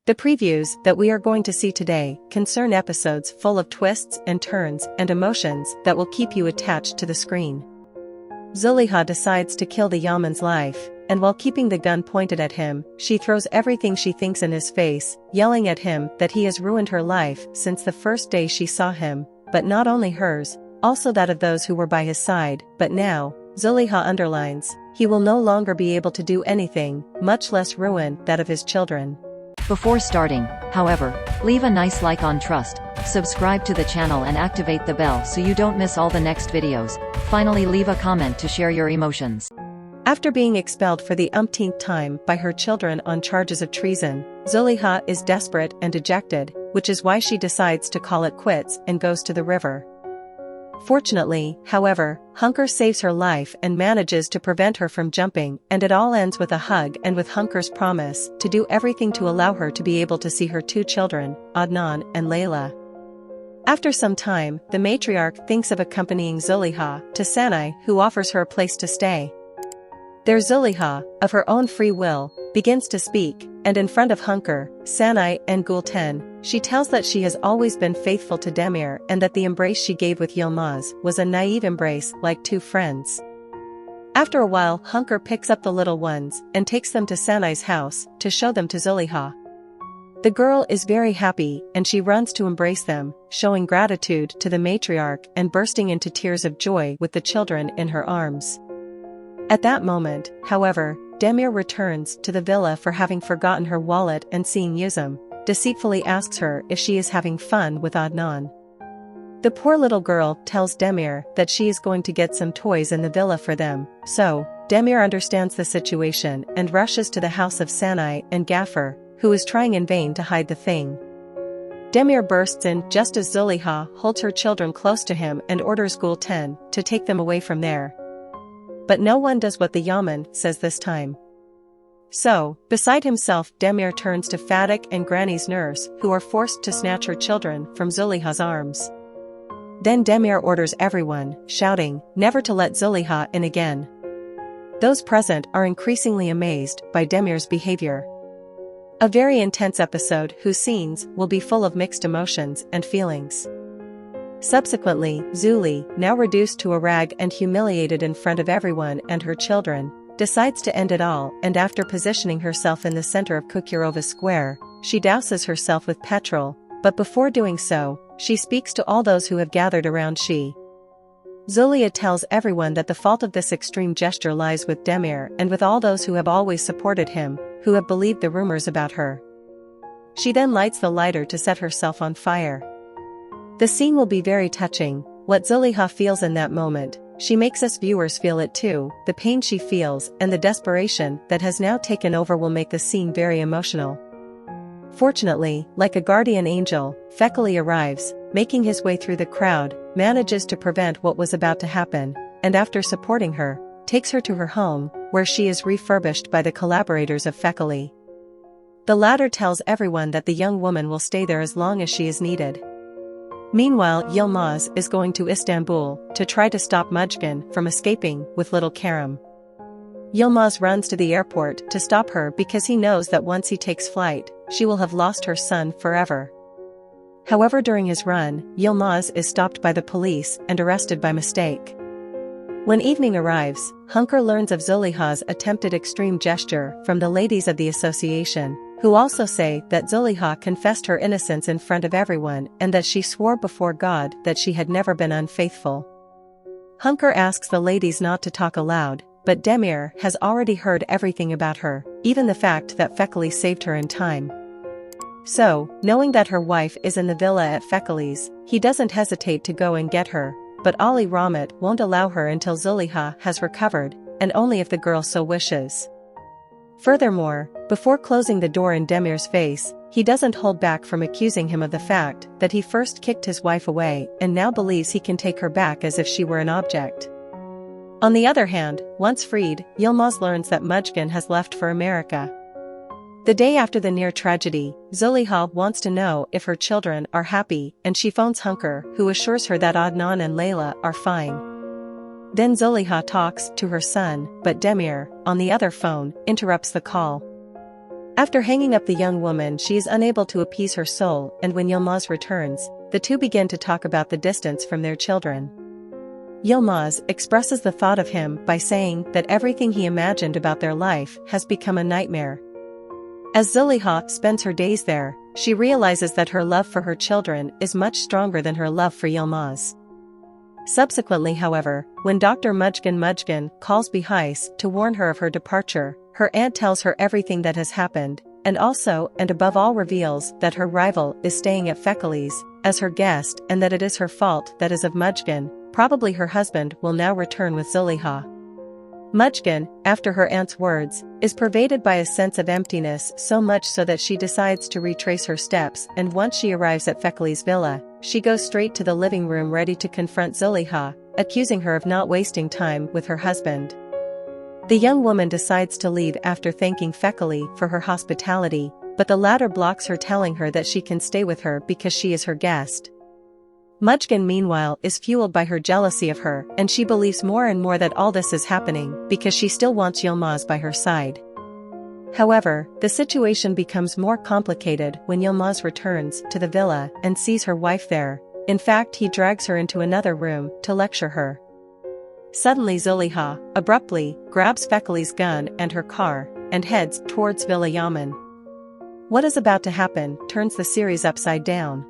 The previews that we are going to see today concern episodes full of twists and turns and emotions that will keep you attached to the screen. Zuleyha decides to kill the Yaman's life, and while keeping the gun pointed at him, she throws everything she thinks in his face, yelling at him that he has ruined her life since the first day she saw him, but not only hers, also that of those who were by his side. But now, Zuleyha underlines, he will no longer be able to do anything, much less ruin that of his children. Before starting, however, leave a nice like on Trust, subscribe to the channel and activate the bell so you don't miss all the next videos. Finally, leave a comment to share your emotions. After being expelled for the umpteenth time by her children on charges of treason, Zuleyha is desperate and dejected, which is why she decides to call it quits and goes to the river. Fortunately, however, Hunker saves her life and manages to prevent her from jumping, and it all ends with a hug and with Hunker's promise to do everything to allow her to be able to see her two children, Adnan and Layla. After some time, the matriarch thinks of accompanying Zuleyha to Sanai, who offers her a place to stay. There Zuleyha, of her own free will, begins to speak, and in front of Hunker, Sanai and Gulten, she tells that she has always been faithful to Demir and that the embrace she gave with Yilmaz was a naive embrace like two friends. After a while, Hunker picks up the little ones and takes them to Sanai's house to show them to Zuleyha. The girl is very happy and she runs to embrace them, showing gratitude to the matriarch and bursting into tears of joy with the children in her arms. At that moment, however, Demir returns to the villa for having forgotten her wallet and seeing Yuzum, deceitfully asks her if she is having fun with Adnan. The poor little girl tells Demir that she is going to get some toys in the villa for them, so, Demir understands the situation and rushes to the house of Sanai and Gaffer, who is trying in vain to hide the thing. Demir bursts in just as Zuleyha holds her children close to him and orders Gulten to take them away from there. But no one does what the Yaman says this time. So, beside himself, Demir turns to Fadik and Granny's nurse, who are forced to snatch her children from Zuleyha's arms. Then Demir orders everyone, shouting, never to let Zuleyha in again. Those present are increasingly amazed by Demir's behavior. A very intense episode whose scenes will be full of mixed emotions and feelings. Subsequently, Zuli, now reduced to a rag and humiliated in front of everyone and her children, decides to end it all, and after positioning herself in the center of Cukurova Square, she douses herself with petrol, but before doing so, she speaks to all those who have gathered around she. Zuleyha tells everyone that the fault of this extreme gesture lies with Demir and with all those who have always supported him, who have believed the rumors about her. She then lights the lighter to set herself on fire. The scene will be very touching. What Zuleyha feels in that moment, she makes us viewers feel it too. The pain she feels and the desperation that has now taken over will make the scene very emotional. Fortunately, like a guardian angel, Fekeli arrives, making his way through the crowd, manages to prevent what was about to happen, and after supporting her, takes her to her home, where she is refurbished by the collaborators of Fekeli. The latter tells everyone that the young woman will stay there as long as she is needed. Meanwhile, Yilmaz is going to Istanbul to try to stop Mujgan from escaping with little Kerem. Yilmaz runs to the airport to stop her because he knows that once he takes flight, she will have lost her son forever. However, during his run, Yilmaz is stopped by the police and arrested by mistake. When evening arrives, Hunker learns of Zuleyha's attempted extreme gesture from the ladies of the association, who also say that Zuleyha confessed her innocence in front of everyone and that she swore before God that she had never been unfaithful. Hunker asks the ladies not to talk aloud, but Demir has already heard everything about her, even the fact that Fekeli saved her in time. So, knowing that her wife is in the villa at Fekeli's, he doesn't hesitate to go and get her, but Ali Rahmat won't allow her until Zuleyha has recovered, and only if the girl so wishes. Furthermore, before closing the door in Demir's face, he doesn't hold back from accusing him of the fact that he first kicked his wife away and now believes he can take her back as if she were an object. On the other hand, once freed, Yilmaz learns that Mujgan has left for America. The day after the near tragedy, Zuleyha wants to know if her children are happy, and she phones Hunker, who assures her that Adnan and Layla are fine. Then Zuleyha talks to her son, but Demir, on the other phone, interrupts the call. After hanging up the young woman, she is unable to appease her soul, and when Yilmaz returns, the two begin to talk about the distance from their children. Yilmaz expresses the thought of him by saying that everything he imagined about their life has become a nightmare. As Zeliha spends her days there, she realizes that her love for her children is much stronger than her love for Yilmaz. Subsequently, however, when Dr. Mujgan calls Bihis to warn her of her departure, her aunt tells her everything that has happened, and also and above all reveals that her rival is staying at Fekeli's as her guest and that it is her fault that as of Mujgan, probably her husband will now return with Zuleyha. Mujgan, after her aunt's words, is pervaded by a sense of emptiness, so much so that she decides to retrace her steps, and once she arrives at Fekeli's villa, she goes straight to the living room ready to confront Zuleyha, accusing her of not wasting time with her husband. The young woman decides to leave after thanking Fekeli for her hospitality, but the latter blocks her, telling her that she can stay with her because she is her guest. Mujgan meanwhile is fueled by her jealousy of her, and she believes more and more that all this is happening because she still wants Yilmaz by her side. However, the situation becomes more complicated when Yilmaz returns to the villa and sees her wife there. In fact, he drags her into another room to lecture her. Suddenly Zuleyha, abruptly, grabs Fekeli's gun and her car, and heads towards Villa Yaman. What is about to happen turns the series upside down.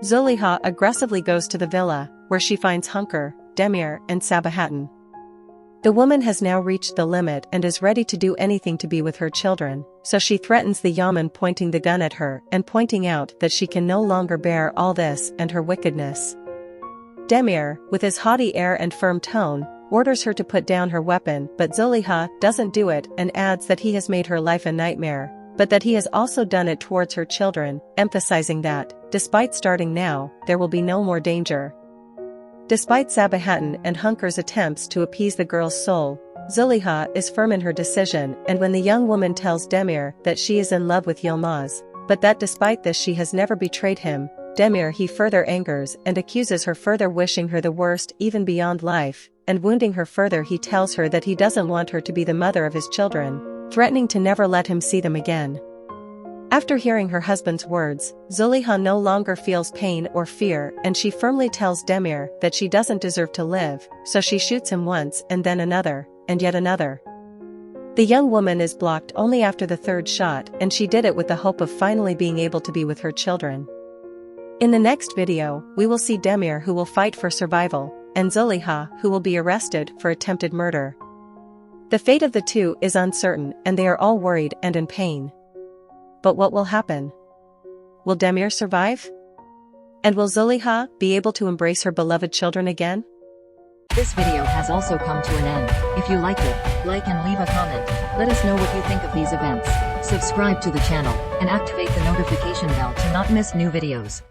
Zuleyha aggressively goes to the villa, where she finds Hunker, Demir, and Sabahattin. The woman has now reached the limit and is ready to do anything to be with her children, so she threatens the Yaman, pointing the gun at her and pointing out that she can no longer bear all this and her wickedness. Demir, with his haughty air and firm tone, orders her to put down her weapon, but Zuleyha doesn't do it and adds that he has made her life a nightmare, but that he has also done it towards her children, emphasizing that, despite starting now, there will be no more danger. Despite Sabahattin and Hunker's attempts to appease the girl's soul, Zuleyha is firm in her decision, and when the young woman tells Demir that she is in love with Yilmaz, but that despite this she has never betrayed him, Demir he further angers and accuses her, further wishing her the worst even beyond life, and wounding her further he tells her that he doesn't want her to be the mother of his children, threatening to never let him see them again. After hearing her husband's words, Zuleyha no longer feels pain or fear, and she firmly tells Demir that she doesn't deserve to live, so she shoots him once and then another, and yet another. The young woman is blocked only after the third shot, and she did it with the hope of finally being able to be with her children. In the next video, we will see Demir, who will fight for survival, and Zuleyha, who will be arrested for attempted murder. The fate of the two is uncertain, and they are all worried and in pain. But what will happen? Will Demir survive? And will Zuleyha be able to embrace her beloved children again? This video has also come to an end. If you liked it, like and leave a comment. Let us know what you think of these events. Subscribe to the channel, and activate the notification bell to not miss new videos.